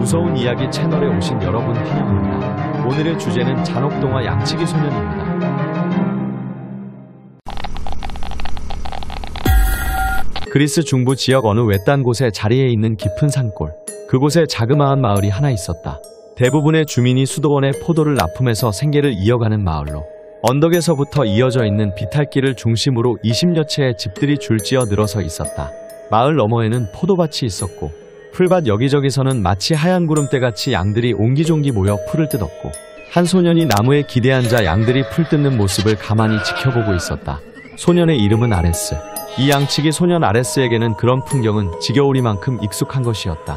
무서운 이야기 채널에 오신 여러분 환영합니다. 오늘의 주제는 잔혹동화 양치기 소년입니다. 그리스 중부 지역 어느 외딴 곳에 자리에 있는 깊은 산골. 그곳에 자그마한 마을이 하나 있었다. 대부분의 주민이 수도원의 포도를 납품해서 생계를 이어가는 마을로 언덕에서부터 이어져 있는 비탈길을 중심으로 20여 채의 집들이 줄지어 늘어서 있었다. 마을 너머에는 포도밭이 있었고 풀밭 여기저기서는 마치 하얀 구름대같이 양들이 옹기종기 모여 풀을 뜯었고 한 소년이 나무에 기대 앉아 양들이 풀 뜯는 모습을 가만히 지켜보고 있었다. 소년의 이름은 아레스. 이 양치기 소년 아레스에게는 그런 풍경은 지겨우리만큼 익숙한 것이었다.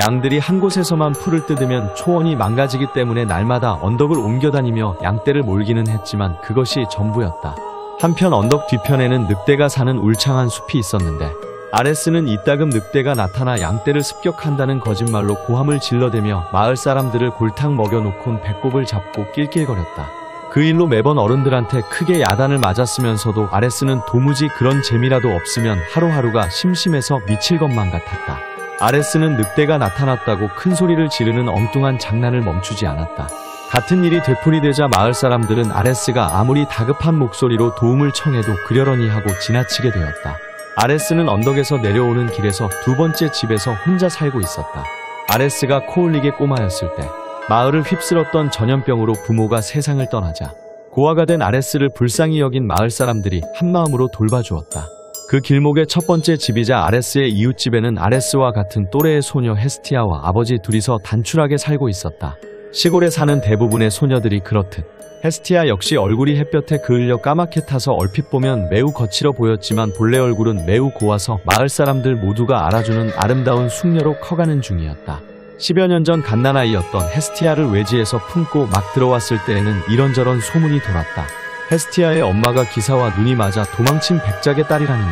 양들이 한 곳에서만 풀을 뜯으면 초원이 망가지기 때문에 날마다 언덕을 옮겨다니며 양떼를 몰기는 했지만 그것이 전부였다. 한편 언덕 뒤편에는 늑대가 사는 울창한 숲이 있었는데 아레스는 이따금 늑대가 나타나 양떼를 습격한다는 거짓말로 고함을 질러대며 마을 사람들을 골탕 먹여놓곤 배꼽을 잡고 낄낄거렸다. 그 일로 매번 어른들한테 크게 야단을 맞았으면서도 아레스는 도무지 그런 재미라도 없으면 하루하루가 심심해서 미칠 것만 같았다. 아레스는 늑대가 나타났다고 큰 소리를 지르는 엉뚱한 장난을 멈추지 않았다. 같은 일이 되풀이되자 마을 사람들은 아레스가 아무리 다급한 목소리로 도움을 청해도 그려려니 하고 지나치게 되었다. 아레스는 언덕에서 내려오는 길에서 두 번째 집에서 혼자 살고 있었다. 아레스가 코올리게 꼬마였을 때 마을을 휩쓸었던 전염병으로 부모가 세상을 떠나자 고아가 된 아레스를 불쌍히 여긴 마을 사람들이 한마음으로 돌봐주었다. 그 길목의 첫 번째 집이자 아레스의 이웃집에는 아레스와 같은 또래의 소녀 헤스티아와 아버지 둘이서 단출하게 살고 있었다. 시골에 사는 대부분의 소녀들이 그렇듯 헤스티아 역시 얼굴이 햇볕에 그을려 까맣게 타서 얼핏 보면 매우 거칠어 보였지만 본래 얼굴은 매우 고와서 마을 사람들 모두가 알아주는 아름다운 숙녀로 커가는 중이었다. 10여 년 전 갓난아이였던 헤스티아를 외지에서 품고 막 들어왔을 때에는 이런저런 소문이 돌았다. 헤스티아의 엄마가 기사와 눈이 맞아 도망친 백작의 딸이라느니,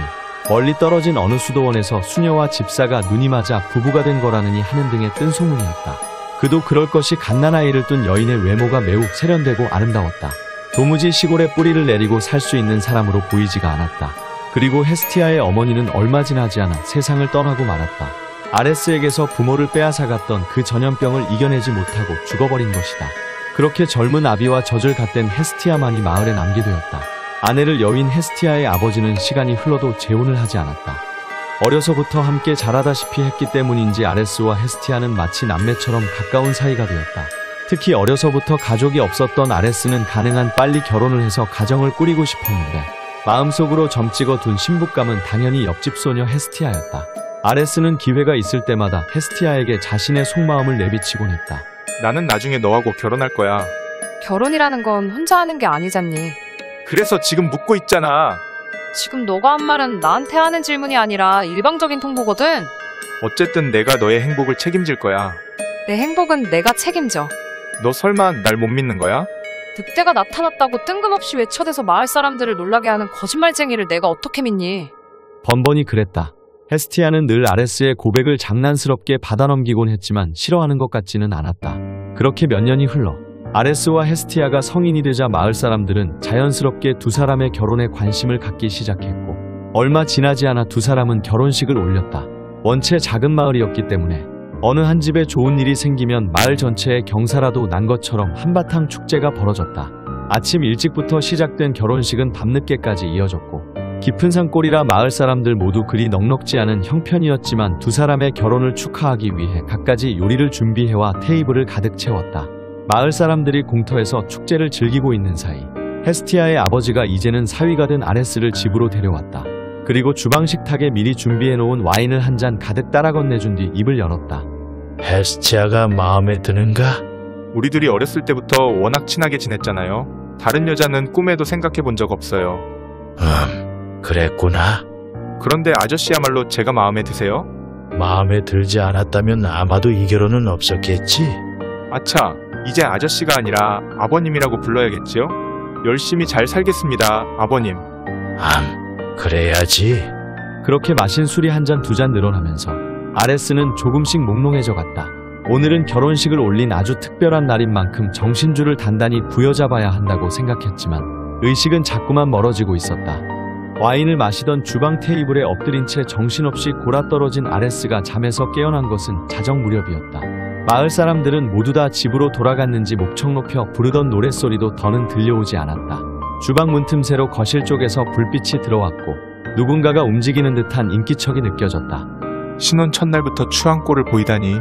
멀리 떨어진 어느 수도원에서 수녀와 집사가 눈이 맞아 부부가 된 거라느니 하는 등의 뜬 소문이었다. 그도 그럴 것이 갓난아이를 둔 여인의 외모가 매우 세련되고 아름다웠다. 도무지 시골에 뿌리를 내리고 살 수 있는 사람으로 보이지가 않았다. 그리고 헤스티아의 어머니는 얼마 지나지 않아 세상을 떠나고 말았다. 아레스에게서 부모를 빼앗아갔던 그 전염병을 이겨내지 못하고 죽어버린 것이다. 그렇게 젊은 아비와 젖을 갓댄 헤스티아만이 마을에 남게 되었다. 아내를 여윈 헤스티아의 아버지는 시간이 흘러도 재혼을 하지 않았다. 어려서부터 함께 자라다시피 했기 때문인지 아레스와 헤스티아는 마치 남매처럼 가까운 사이가 되었다. 특히 어려서부터 가족이 없었던 아레스는 가능한 빨리 결혼을 해서 가정을 꾸리고 싶었는데 마음속으로 점찍어 둔 신부감은 당연히 옆집 소녀 헤스티아였다. 아레스는 기회가 있을 때마다 헤스티아에게 자신의 속마음을 내비치곤 했다. 나는 나중에 너하고 결혼할 거야. 결혼이라는 건 혼자 하는 게 아니잖니. 그래서 지금 묻고 있잖아. 지금 너가 한 말은 나한테 하는 질문이 아니라 일방적인 통보거든. 어쨌든 내가 너의 행복을 책임질 거야. 내 행복은 내가 책임져. 너 설마 날 못 믿는 거야? 늑대가 나타났다고 뜬금없이 외쳐대서 마을 사람들을 놀라게 하는 거짓말쟁이를 내가 어떻게 믿니? 번번이 그랬다. 헤스티아는 늘 아레스의 고백을 장난스럽게 받아넘기곤 했지만 싫어하는 것 같지는 않았다. 그렇게 몇 년이 흘러 아레스와 헤스티아가 성인이 되자 마을 사람들은 자연스럽게 두 사람의 결혼에 관심을 갖기 시작했고 얼마 지나지 않아 두 사람은 결혼식을 올렸다. 원체 작은 마을이었기 때문에 어느 한 집에 좋은 일이 생기면 마을 전체에 경사라도 난 것처럼 한바탕 축제가 벌어졌다. 아침 일찍부터 시작된 결혼식은 밤늦게까지 이어졌고 깊은 산골이라 마을 사람들 모두 그리 넉넉지 않은 형편이었지만 두 사람의 결혼을 축하하기 위해 갖가지 요리를 준비해와 테이블을 가득 채웠다. 마을 사람들이 공터에서 축제를 즐기고 있는 사이 헤스티아의 아버지가 이제는 사위가 된 아레스를 집으로 데려왔다. 그리고 주방 식탁에 미리 준비해놓은 와인을 한 잔 가득 따라 건네준 뒤 입을 열었다. 헤스티아가 마음에 드는가? 우리들이 어렸을 때부터 워낙 친하게 지냈잖아요. 다른 여자는 꿈에도 생각해 본 적 없어요. 그랬구나. 그런데 아저씨야말로 제가 마음에 드세요? 마음에 들지 않았다면 아마도 이 결혼은 없었겠지? 아차, 이제 아저씨가 아니라 아버님이라고 불러야겠지요? 열심히 잘 살겠습니다, 아버님. 그래야지. 그렇게 마신 술이 한 잔 두 잔 늘어나면서 아레스는 조금씩 몽롱해져 갔다. 오늘은 결혼식을 올린 아주 특별한 날인 만큼 정신줄을 단단히 부여잡아야 한다고 생각했지만 의식은 자꾸만 멀어지고 있었다. 와인을 마시던 주방 테이블에 엎드린 채 정신없이 골아떨어진 아레스가 잠에서 깨어난 것은 자정 무렵이었다. 마을 사람들은 모두 다 집으로 돌아갔는지 목청 높여 부르던 노랫소리도 더는 들려오지 않았다. 주방 문틈새로 거실 쪽에서 불빛이 들어왔고 누군가가 움직이는 듯한 인기척이 느껴졌다. 신혼 첫날부터 추한 꼴을 보이다니.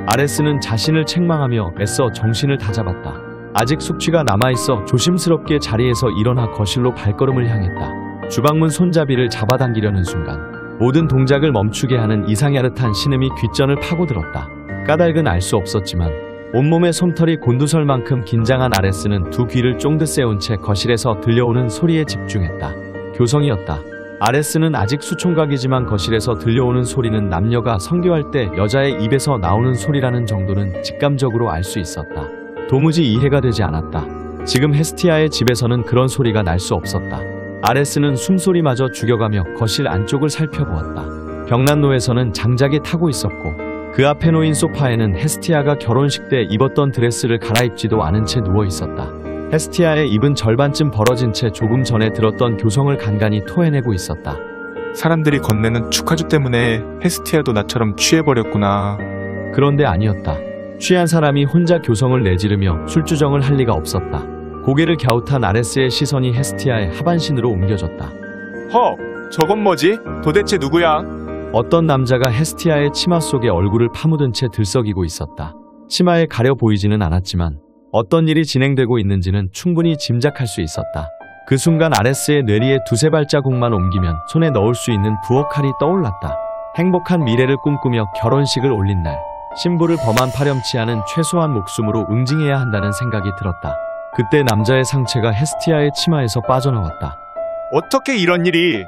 아레스는 자신을 책망하며 애써 정신을 다잡았다. 아직 숙취가 남아있어 조심스럽게 자리에서 일어나 거실로 발걸음을 향했다. 주방문 손잡이를 잡아당기려는 순간 모든 동작을 멈추게 하는 이상야릇한 신음이 귓전을 파고들었다. 까닭은 알 수 없었지만 온몸의 솜털이 곤두설만큼 긴장한 아레스는 두 귀를 쫑긋 세운 채 거실에서 들려오는 소리에 집중했다. 교성이었다. 아레스는 아직 수총각이지만 거실에서 들려오는 소리는 남녀가 성교할 때 여자의 입에서 나오는 소리라는 정도는 직감적으로 알 수 있었다. 도무지 이해가 되지 않았다. 지금 헤스티아의 집에서는 그런 소리가 날 수 없었다. 아레스는 숨소리마저 죽여가며 거실 안쪽을 살펴보았다. 벽난로에서는 장작이 타고 있었고 그 앞에 놓인 소파에는 헤스티아가 결혼식 때 입었던 드레스를 갈아입지도 않은 채 누워 있었다. 헤스티아의 입은 절반쯤 벌어진 채 조금 전에 들었던 교성을 간간히 토해내고 있었다. 사람들이 건네는 축하주 때문에 헤스티아도 나처럼 취해버렸구나. 그런데 아니었다. 취한 사람이 혼자 교성을 내지르며 술주정을 할 리가 없었다. 고개를 갸웃한 아레스의 시선이 헤스티아의 하반신으로 옮겨졌다. 저건 뭐지? 도대체 누구야? 어떤 남자가 헤스티아의 치마 속에 얼굴을 파묻은 채 들썩이고 있었다. 치마에 가려 보이지는 않았지만 어떤 일이 진행되고 있는지는 충분히 짐작할 수 있었다. 그 순간 아레스의 뇌리에 두세 발자국만 옮기면 손에 넣을 수 있는 부엌칼이 떠올랐다. 행복한 미래를 꿈꾸며 결혼식을 올린 날, 신부를 범한 파렴치하는 최소한 목숨으로 응징해야 한다는 생각이 들었다. 그때 남자의 상체가 헤스티아의 치마에서 빠져나왔다. 어떻게 이런 일이?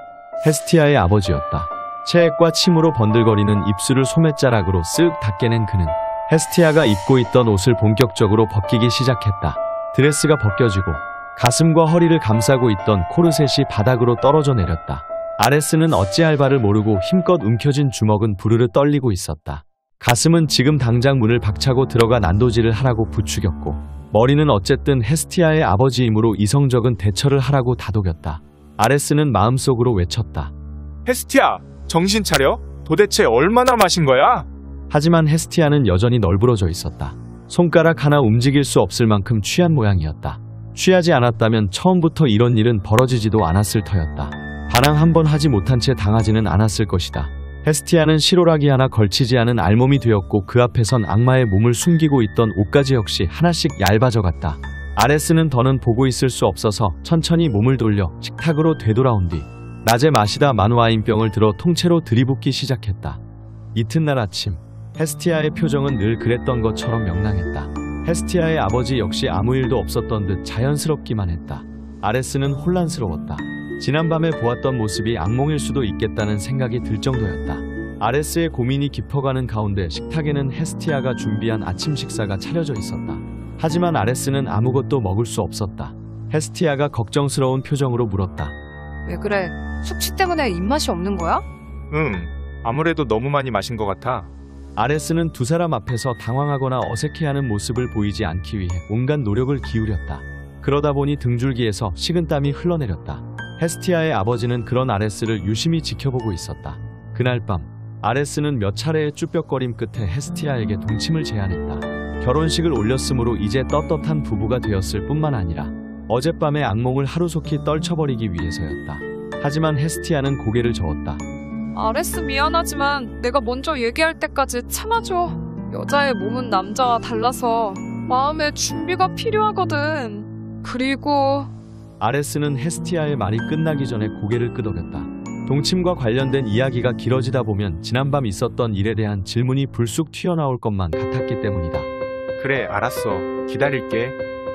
헤스티아의 아버지였다. 체액과 침으로 번들거리는 입술을 소매자락으로 쓱 닦게낸 그는 헤스티아가 입고 있던 옷을 본격적으로 벗기기 시작했다. 드레스가 벗겨지고 가슴과 허리를 감싸고 있던 코르셋이 바닥으로 떨어져 내렸다. 아레스는 어찌할 바를 모르고 힘껏 움켜쥔 주먹은 부르르 떨리고 있었다. 가슴은 지금 당장 문을 박차고 들어가 난도질을 하라고 부추겼고 머리는 어쨌든 헤스티아의 아버지이므로 이성적인 대처를 하라고 다독였다. 아레스는 마음속으로 외쳤다. 헤스티아, 정신 차려? 도대체 얼마나 마신 거야? 하지만 헤스티아는 여전히 널브러져 있었다. 손가락 하나 움직일 수 없을 만큼 취한 모양이었다. 취하지 않았다면 처음부터 이런 일은 벌어지지도 않았을 터였다. 반항 한 번 하지 못한 채 당하지는 않았을 것이다. 헤스티아는 실오라기 하나 걸치지 않은 알몸이 되었고 그 앞에선 악마의 몸을 숨기고 있던 옷가지 역시 하나씩 얇아져갔다. 아레스는 더는 보고 있을 수 없어서 천천히 몸을 돌려 식탁으로 되돌아온 뒤 낮에 마시다 만 와인병을 들어 통째로 들이붓기 시작했다. 이튿날 아침 헤스티아의 표정은 늘 그랬던 것처럼 명랑했다. 헤스티아의 아버지 역시 아무 일도 없었던 듯 자연스럽기만 했다. 아레스는 혼란스러웠다. 지난밤에 보았던 모습이 악몽일 수도 있겠다는 생각이 들 정도였다. 아레스의 고민이 깊어가는 가운데 식탁에는 헤스티아가 준비한 아침 식사가 차려져 있었다. 하지만 아레스는 아무것도 먹을 수 없었다. 헤스티아가 걱정스러운 표정으로 물었다. 왜 그래? 숙취 때문에 입맛이 없는 거야? 아무래도 너무 많이 마신 것 같아. 아레스는 두 사람 앞에서 당황하거나 어색해하는 모습을 보이지 않기 위해 온갖 노력을 기울였다. 그러다 보니 등줄기에서 식은땀이 흘러내렸다. 헤스티아의 아버지는 그런 아레스를 유심히 지켜보고 있었다. 그날 밤 아레스는 몇 차례의 쭈뼛거림 끝에 헤스티아에게 동침을 제안했다. 결혼식을 올렸으므로 이제 떳떳한 부부가 되었을 뿐만 아니라 어젯밤의 악몽을 하루속히 떨쳐버리기 위해서였다. 하지만 헤스티아는 고개를 저었다. 아레스 미안하지만 내가 먼저 얘기할 때까지 참아줘. 여자의 몸은 남자와 달라서 마음의 준비가 필요하거든. 그리고 아레스는 헤스티아의 말이 끝나기 전에 고개를 끄덕였다. 동침과 관련된 이야기가 길어지다 보면 지난밤 있었던 일에 대한 질문이 불쑥 튀어나올 것만 같았기 때문이다. 그래, 알았어. 기다릴게.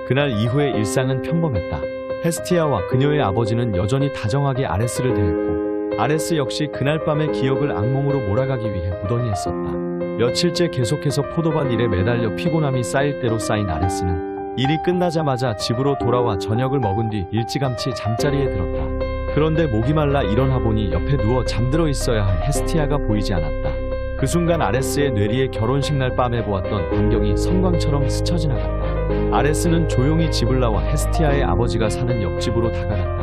그날 이후의 일상은 평범했다. 헤스티아와 그녀의 아버지는 여전히 다정하게 아레스를 대했고 아레스 역시 그날 밤의 기억을 악몽으로 몰아가기 위해 무던히했었다. 며칠째 계속해서 포도밭 일에 매달려 피곤함이 쌓일 대로 쌓인 아레스는 일이 끝나자마자 집으로 돌아와 저녁을 먹은 뒤 일찌감치 잠자리에 들었다. 그런데 목이 말라 일어나 보니 옆에 누워 잠들어 있어야 할 헤스티아가 보이지 않았다. 그 순간 아레스의 뇌리에 결혼식 날 밤에 보았던 광경이 섬광처럼 스쳐 지나갔다. 아레스는 조용히 집을 나와 헤스티아의 아버지가 사는 옆집으로 다가갔다.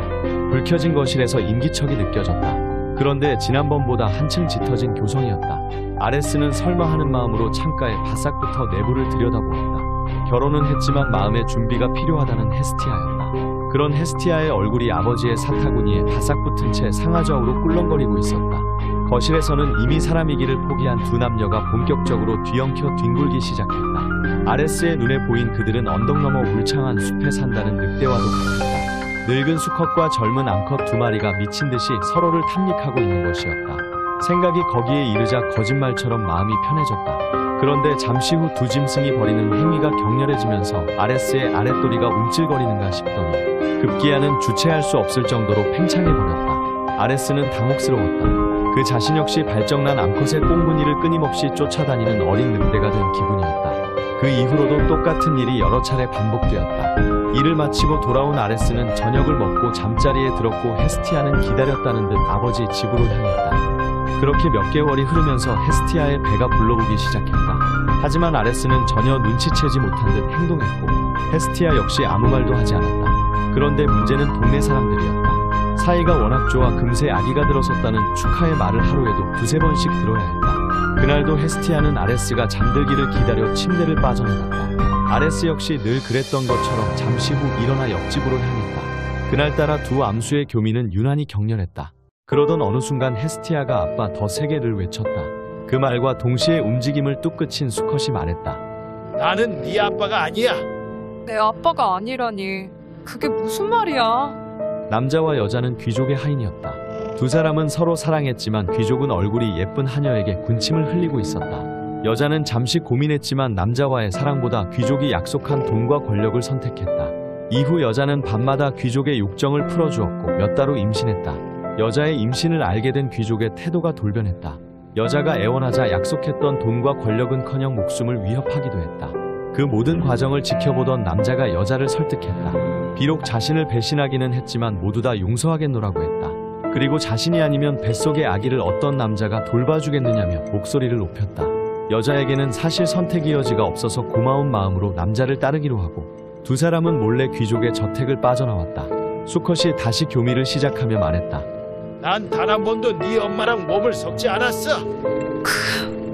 불 켜진 거실에서 인기척이 느껴졌다. 그런데 지난번보다 한층 짙어진 교성이었다. 아레스는 설마 하는 마음으로 창가에 바싹부터 내부를 들여다보았다. 결혼은 했지만 마음의 준비가 필요하다는 헤스티아였다. 그런 헤스티아의 얼굴이 아버지의 사타구니에 바싹 붙은 채 상하좌우로 꿀렁거리고 있었다. 거실에서는 이미 사람이기를 포기한 두 남녀가 본격적으로 뒤엉켜 뒹굴기 시작했다. 아레스의 눈에 보인 그들은 언덕 너머 울창한 숲에 산다는 늑대와도 같았다. 늙은 수컷과 젊은 암컷 두 마리가 미친 듯이 서로를 탐닉하고 있는 것이었다. 생각이 거기에 이르자 거짓말처럼 마음이 편해졌다. 그런데 잠시 후 두 짐승이 벌이는 행위가 격렬해지면서 아레스의 아랫도리가 움찔거리는가 싶더니 급기야는 주체할 수 없을 정도로 팽창해버렸다. 아레스는 당혹스러웠다. 그 자신 역시 발정난 암컷의 꽁무니를 끊임없이 쫓아다니는 어린 늑대가 된 기분이었다. 그 이후로도 똑같은 일이 여러 차례 반복되었다. 일을 마치고 돌아온 아레스는 저녁을 먹고 잠자리에 들었고 헤스티아는 기다렸다는 듯 아버지 집으로 향했다. 그렇게 몇 개월이 흐르면서 헤스티아의 배가 불러오기 시작했다. 하지만 아레스는 전혀 눈치채지 못한 듯 행동했고 헤스티아 역시 아무 말도 하지 않았다. 그런데 문제는 동네 사람들이었다. 사이가 워낙 좋아 금세 아기가 들어섰다는 축하의 말을 하루에도 두세 번씩 들어야 했다. 그날도 헤스티아는 아레스가 잠들기를 기다려 침대를 빠져나갔다. 아레스 역시 늘 그랬던 것처럼 잠시 후 일어나 옆집으로 향했다. 그날따라 두 암수의 교미는 유난히 격렬했다. 그러던 어느 순간 헤스티아가 아빠 더 세게를 외쳤다. 그 말과 동시에 움직임을 뚝 그친 수컷이 말했다. 나는 네 아빠가 아니야. 내 아빠가 아니라니. 그게 무슨 말이야? 남자와 여자는 귀족의 하인이었다. 두 사람은 서로 사랑했지만 귀족은 얼굴이 예쁜 하녀에게 군침을 흘리고 있었다. 여자는 잠시 고민했지만 남자와의 사랑보다 귀족이 약속한 돈과 권력을 선택했다. 이후 여자는 밤마다 귀족의 욕정을 풀어주었고 몇 달 후 임신했다. 여자의 임신을 알게 된 귀족의 태도가 돌변했다. 여자가 애원하자 약속했던 돈과 권력은커녕 목숨을 위협하기도 했다. 그 모든 과정을 지켜보던 남자가 여자를 설득했다. 비록 자신을 배신하기는 했지만 모두 다 용서하겠노라고 했다. 그리고 자신이 아니면 뱃속의 아기를 어떤 남자가 돌봐주겠느냐며 목소리를 높였다. 여자에게는 사실 선택의 여지가 없어서 고마운 마음으로 남자를 따르기로 하고 두 사람은 몰래 귀족의 저택을 빠져나왔다. 수컷이 다시 교미를 시작하며 말했다. 난 단 한 번도 네 엄마랑 몸을 섞지 않았어.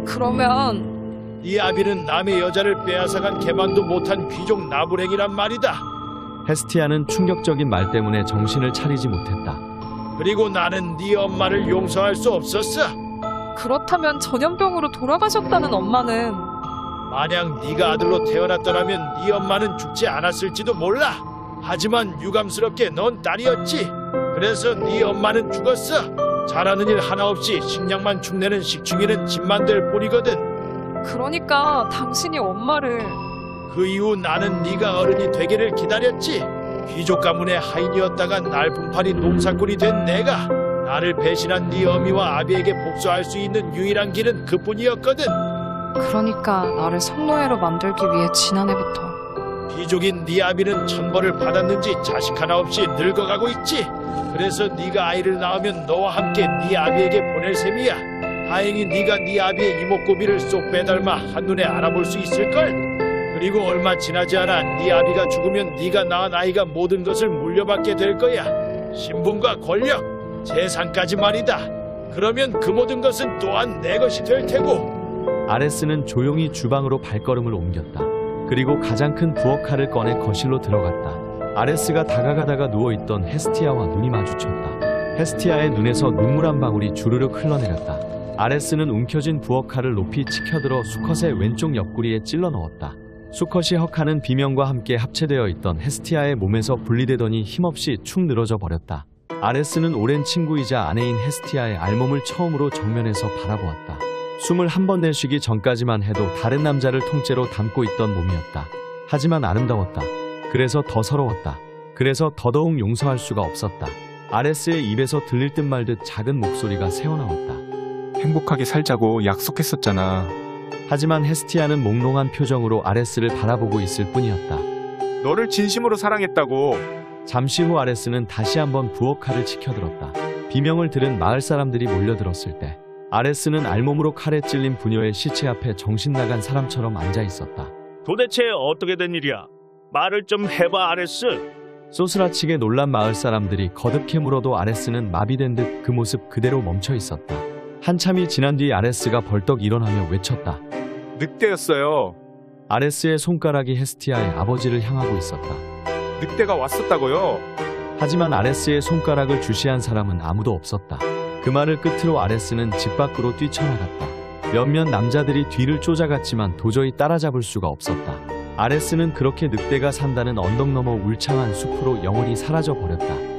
그러면 네 아비는 남의 여자를 빼앗아간 개만도 못한 귀족 나부랭이란 말이다. 헤스티아는 충격적인 말 때문에 정신을 차리지 못했다. 그리고 나는 네 엄마를 용서할 수 없었어. 그렇다면 전염병으로 돌아가셨다는 엄마는 만약 네가 아들로 태어났더라면 네 엄마는 죽지 않았을지도 몰라. 하지만 유감스럽게 넌 딸이었지. 그래서 네 엄마는 죽었어. 잘하는 일 하나 없이 식량만 축내는 식충이는 집만 될 뿐이거든. 그러니까 당신이 엄마를 그 이후 나는 네가 어른이 되기를 기다렸지. 귀족 가문의 하인이었다가 날품팔이 농사꾼이 된 내가 나를 배신한 네 어미와 아비에게 복수할 수 있는 유일한 길은 그뿐이었거든. 그러니까 나를 성노예로 만들기 위해 지난해부터 귀족인 네 아비는 천벌을 받았는지 자식 하나 없이 늙어가고 있지. 그래서 네가 아이를 낳으면 너와 함께 네 아비에게 보낼 셈이야. 다행히 네가 네 아비의 이목구비를 쏙 빼닮아 한눈에 알아볼 수 있을걸. 그리고 얼마 지나지 않아 네 아비가 죽으면 네가 낳은 아이가 모든 것을 물려받게 될 거야. 신분과 권력, 재산까지 말이다. 그러면 그 모든 것은 또한 내 것이 될 테고. 아레스는 조용히 주방으로 발걸음을 옮겼다. 그리고 가장 큰 부엌칼을 꺼내 거실로 들어갔다. 아레스가 다가가다가 누워있던 헤스티아와 눈이 마주쳤다. 헤스티아의 눈에서 눈물 한 방울이 주르륵 흘러내렸다. 아레스는 움켜쥔 부엌칼을 높이 치켜들어 수컷의 왼쪽 옆구리에 찔러 넣었다. 수컷이 헉하는 비명과 함께 합체되어 있던 헤스티아의 몸에서 분리되더니 힘없이 축 늘어져 버렸다. 아레스는 오랜 친구이자 아내인 헤스티아의 알몸을 처음으로 정면에서 바라보았다. 숨을 한 번 내쉬기 전까지만 해도 다른 남자를 통째로 담고 있던 몸이었다. 하지만 아름다웠다. 그래서 더 서러웠다. 그래서 더더욱 용서할 수가 없었다. 아레스의 입에서 들릴 듯 말 듯 작은 목소리가 새어나왔다. 행복하게 살자고 약속했었잖아. 하지만 헤스티아는 몽롱한 표정으로 아레스를 바라보고 있을 뿐이었다. 너를 진심으로 사랑했다고. 잠시 후 아레스는 다시 한번 부엌칼을 치켜들었다. 비명을 들은 마을 사람들이 몰려들었을 때 아레스는 알몸으로 칼에 찔린 부녀의 시체 앞에 정신 나간 사람처럼 앉아 있었다. 도대체 어떻게 된 일이야? 말을 좀 해봐, 아레스. 소스라치게 놀란 마을 사람들이 거듭 캐물어도 아레스는 마비된 듯 그 모습 그대로 멈춰 있었다. 한참이 지난 뒤 아레스가 벌떡 일어나며 외쳤다. 늑대였어요. 아레스의 손가락이 헤스티아의 아버지를 향하고 있었다. 늑대가 왔었다고요. 하지만 아레스의 손가락을 주시한 사람은 아무도 없었다. 그 말을 끝으로 아레스는 집 밖으로 뛰쳐나갔다. 몇몇 남자들이 뒤를 쫓아갔지만 도저히 따라잡을 수가 없었다. 아레스는 그렇게 늑대가 산다는 언덕 너머 울창한 숲으로 영원히 사라져 버렸다.